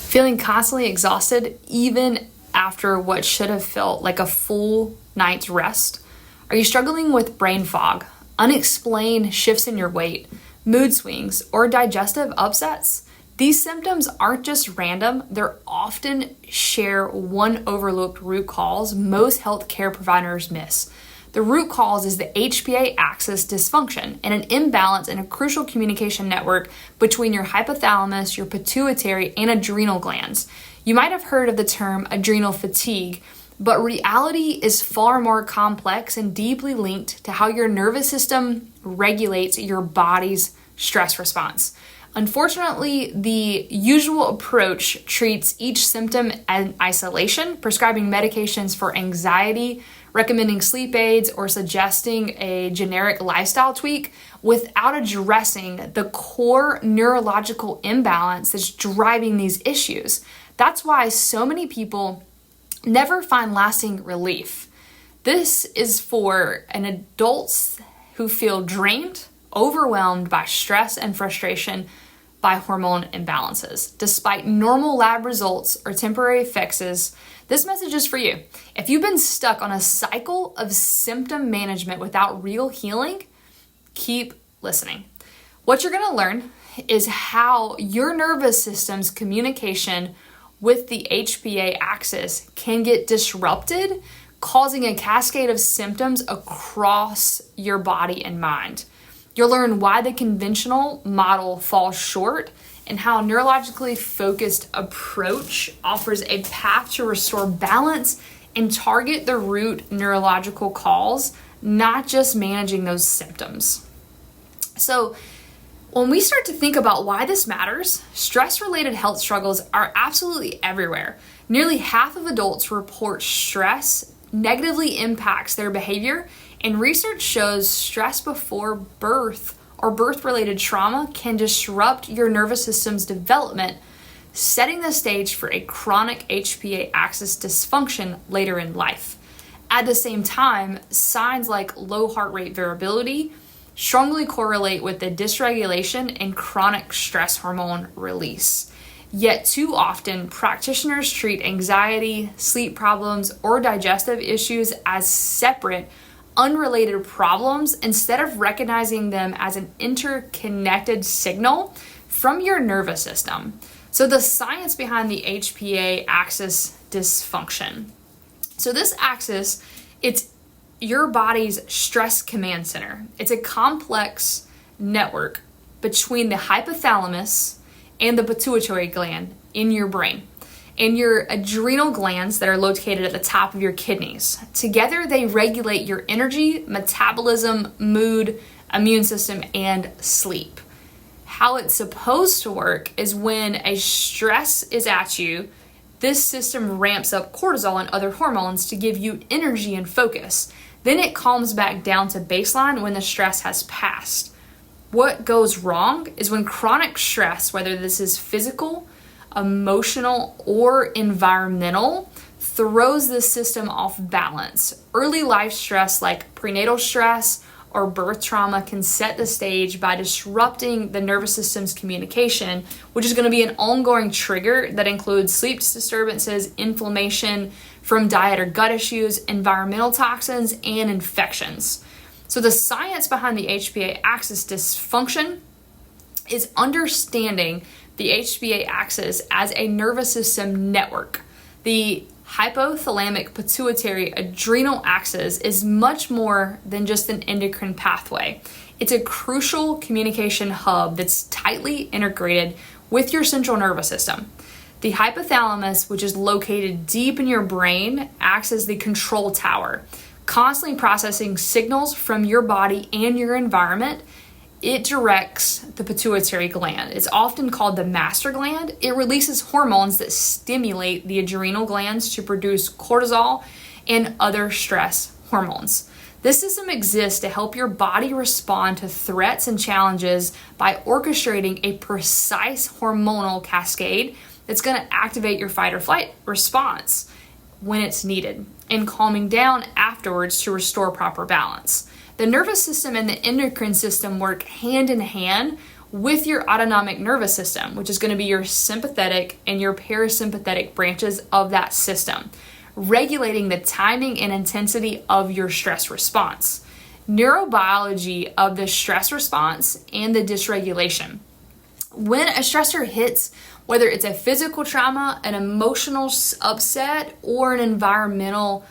Feeling constantly exhausted even after what should have felt like a full night's rest? Are you struggling with brain fog, unexplained shifts in your weight, mood swings, or digestive upsets? These symptoms aren't just random, they're often share one overlooked root cause most healthcare providers miss. The root cause is the HPA Axis Dysfunction and an imbalance in a crucial communication network between your hypothalamus, your pituitary, and adrenal glands. You might have heard of the term adrenal fatigue, but reality is far more complex and deeply linked to how your nervous system regulates your body's stress response. Unfortunately, the usual approach treats each symptom in isolation, prescribing medications for anxiety, recommending sleep aids, or suggesting a generic lifestyle tweak without addressing the core neurological imbalance that's driving these issues. That's why so many people never find lasting relief. This is for adults who feel drained, overwhelmed by stress and frustration by hormone imbalances. Despite normal lab results or temporary fixes, this message is for you. If you've been stuck on a cycle of symptom management without real healing, keep listening. What you're going to learn is how your nervous system's communication with the HPA axis can get disrupted, causing a cascade of symptoms across your body and mind. You'll learn why the conventional model falls short and how a neurologically focused approach offers a path to restore balance and target the root neurological cause, not just managing those symptoms. So, when we start to think about why this matters, stress-related health struggles are absolutely everywhere. Nearly half of adults report stress negatively impacts their behavior, and research shows stress before birth or birth-related trauma can disrupt your nervous system's development, setting the stage for a chronic HPA axis dysfunction later in life. At the same time, signs like low heart rate variability strongly correlate with the dysregulation and chronic stress hormone release. Yet too often, practitioners treat anxiety, sleep problems, or digestive issues as separate, unrelated problems instead of recognizing them as an interconnected signal from your nervous system. So the science behind the HPA axis dysfunction. So this axis, it's your body's stress command center. It's a complex network between the hypothalamus and the pituitary gland in your brain and your adrenal glands that are located at the top of your kidneys. Together, they regulate your energy, metabolism, mood, immune system, and sleep. How it's supposed to work is when a stress is at you, this system ramps up cortisol and other hormones to give you energy and focus. Then it calms back down to baseline when the stress has passed. What goes wrong is when chronic stress, whether this is physical, emotional, or environmental, throws the system off balance. Early life stress like prenatal stress or birth trauma can set the stage by disrupting the nervous system's communication, which is going to be an ongoing trigger that includes sleep disturbances, inflammation from diet or gut issues, environmental toxins, and infections. So the science behind the HPA axis dysfunction is understanding the HPA axis as a nervous system network. The hypothalamic pituitary adrenal axis is much more than just an endocrine pathway. It's a crucial communication hub that's tightly integrated with your central nervous system. The hypothalamus, which is located deep in your brain, acts as the control tower, constantly processing signals from your body and your environment. It directs the pituitary gland. It's often called the master gland. It releases hormones that stimulate the adrenal glands to produce cortisol and other stress hormones. This system exists to help your body respond to threats and challenges by orchestrating a precise hormonal cascade that's going to activate your fight or flight response when it's needed and calming down afterwards to restore proper balance. The nervous system and the endocrine system work hand in hand with your autonomic nervous system, which is going to be your sympathetic and your parasympathetic branches of that system, regulating the timing and intensity of your stress response, neurobiology of the stress response, and the dysregulation. When a stressor hits, whether it's a physical trauma, an emotional upset, or an environmental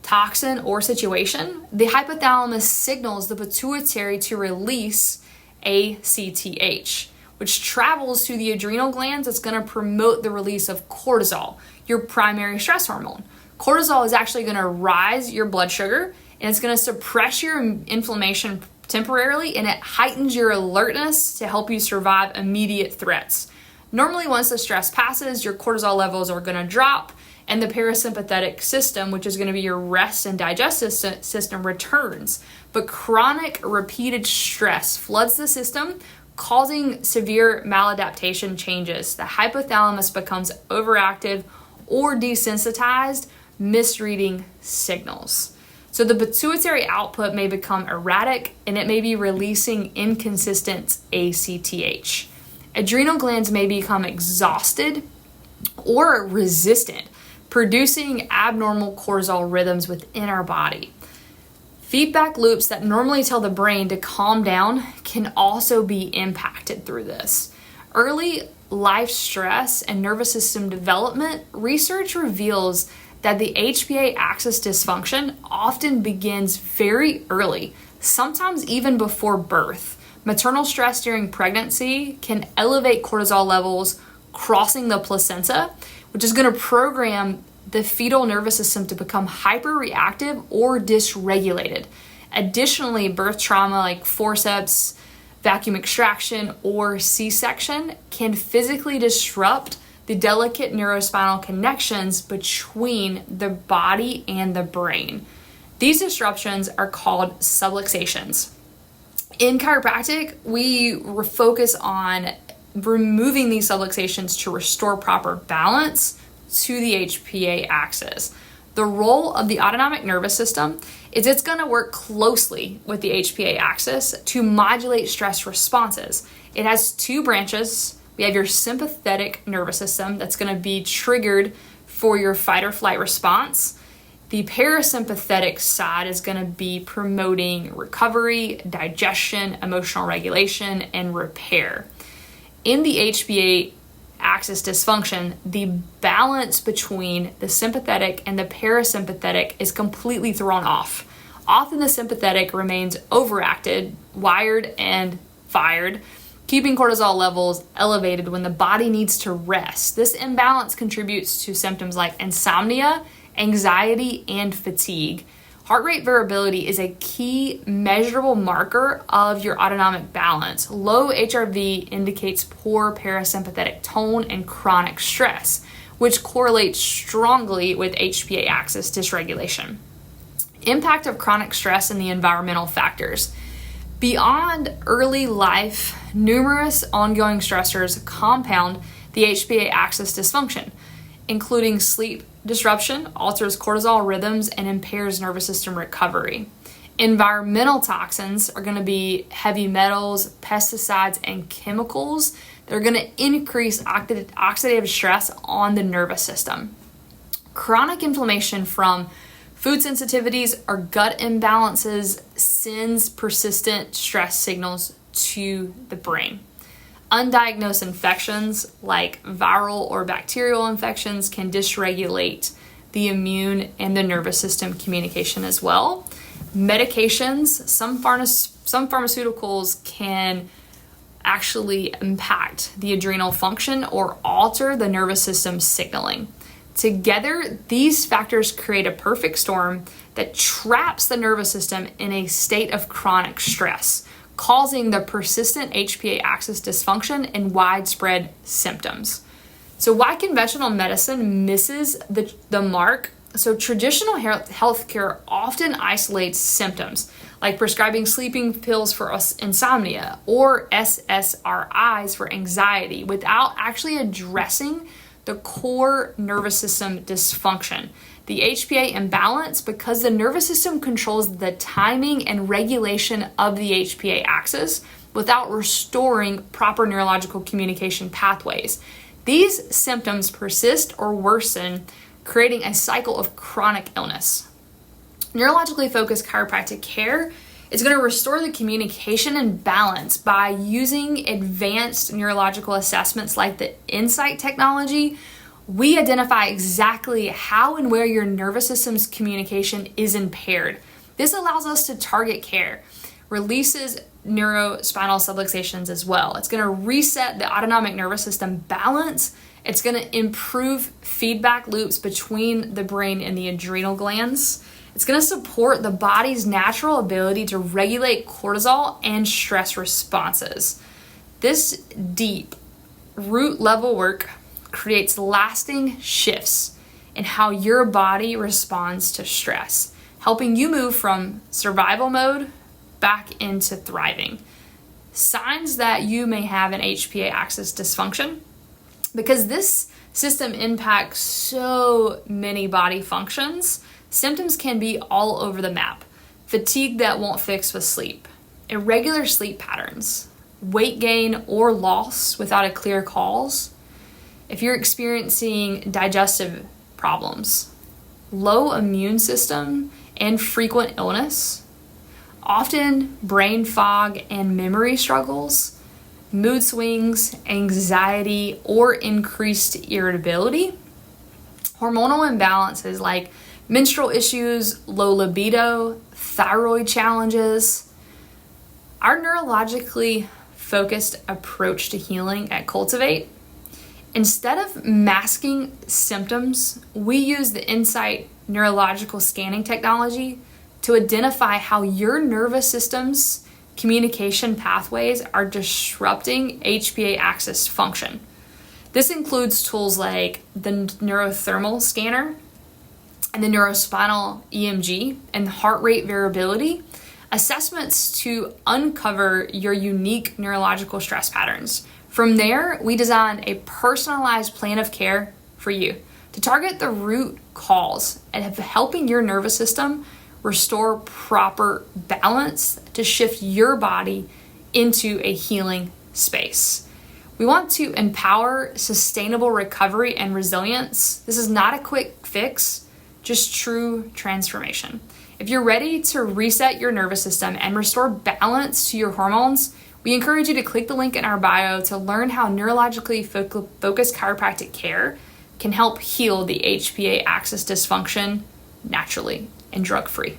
toxin or situation, the hypothalamus signals the pituitary to release ACTH, which travels to the adrenal glands. It's going to promote the release of cortisol, your primary stress hormone. Cortisol is actually going to rise your blood sugar, and it's going to suppress your inflammation temporarily, and it heightens your alertness to help you survive immediate threats. Normally, once the stress passes, your cortisol levels are going to drop, and the parasympathetic system, which is going to be your rest and digestive system, returns. But chronic repeated stress floods the system, causing severe maladaptation changes. The hypothalamus becomes overactive or desensitized, misreading signals. So the pituitary output may become erratic, and it may be releasing inconsistent ACTH. Adrenal glands may become exhausted or resistant, producing abnormal cortisol rhythms within our body. Feedback loops that normally tell the brain to calm down can also be impacted through this. Early life stress and nervous system development research reveals that the HPA axis dysfunction often begins very early, sometimes even before birth. Maternal stress during pregnancy can elevate cortisol levels crossing the placenta, which is going to program the fetal nervous system to become hyperreactive or dysregulated. Additionally, birth trauma like forceps, vacuum extraction, or C-section can physically disrupt the delicate neurospinal connections between the body and the brain. These disruptions are called subluxations. In chiropractic, we focus on removing these subluxations to restore proper balance to the HPA axis. The role of the autonomic nervous system is it's going to work closely with the HPA axis to modulate stress responses. It has two branches. We have your sympathetic nervous system that's going to be triggered for your fight or flight response. The parasympathetic side is going to be promoting recovery, digestion, emotional regulation, and repair. In the HPA axis dysfunction, the balance between the sympathetic and the parasympathetic is completely thrown off. Often the sympathetic remains overacted, wired, and fired, keeping cortisol levels elevated when the body needs to rest. This imbalance contributes to symptoms like insomnia, anxiety, and fatigue. Heart rate variability is a key measurable marker of your autonomic balance. Low HRV indicates poor parasympathetic tone and chronic stress, which correlates strongly with HPA axis dysregulation. Impact of chronic stress and the environmental factors. Beyond early life, numerous ongoing stressors compound the HPA axis dysfunction, including sleep disruption, alters cortisol rhythms, and impairs nervous system recovery. Environmental toxins are going to be heavy metals, pesticides, and chemicals that are going to increase oxidative stress on the nervous system. Chronic inflammation from food sensitivities or gut imbalances sends persistent stress signals to the brain. Undiagnosed infections like viral or bacterial infections can dysregulate the immune and the nervous system communication as well. Medications, some pharmaceuticals can actually impact the adrenal function or alter the nervous system signaling. Together, these factors create a perfect storm that traps the nervous system in a state of chronic stress, causing the persistent HPA axis dysfunction and widespread symptoms. So why conventional medicine misses the mark? So traditional healthcare often isolates symptoms, like prescribing sleeping pills for insomnia or SSRIs for anxiety, without actually addressing the core nervous system dysfunction. The HPA imbalance, because the nervous system controls the timing and regulation of the HPA axis, without restoring proper neurological communication pathways. These symptoms persist or worsen, creating a cycle of chronic illness. Neurologically focused chiropractic care is going to restore the communication and balance by using advanced neurological assessments like the Insight technology. We identify exactly how and where your nervous system's communication is impaired. This allows us to target care, releases neurospinal subluxations as well. It's going to reset the autonomic nervous system balance. It's going to improve feedback loops between the brain and the adrenal glands. It's going to support the body's natural ability to regulate cortisol and stress responses. This deep root level work creates lasting shifts in how your body responds to stress, helping you move from survival mode back into thriving. Signs that you may have an HPA axis dysfunction, because this system impacts so many body functions. Symptoms can be all over the map. Fatigue that won't fix with sleep, irregular sleep patterns, weight gain or loss without a clear cause. If you're experiencing digestive problems, low immune system and frequent illness, often brain fog and memory struggles, mood swings, anxiety, or increased irritability, hormonal imbalances like menstrual issues, low libido, thyroid challenges. Our neurologically focused approach to healing at Cultivate, instead of masking symptoms, we use the Insight neurological scanning technology to identify how your nervous system's communication pathways are disrupting HPA axis function. This includes tools like the neurothermal scanner and the neurospinal EMG and heart rate variability, assessments to uncover your unique neurological stress patterns. From there, we design a personalized plan of care for you to target the root cause and helping your nervous system restore proper balance to shift your body into a healing space. We want to empower sustainable recovery and resilience. This is not a quick fix, just true transformation. If you're ready to reset your nervous system and restore balance to your hormones, we encourage you to click the link in our bio to learn how neurologically focused chiropractic care can help heal the HPA axis dysfunction naturally and drug-free.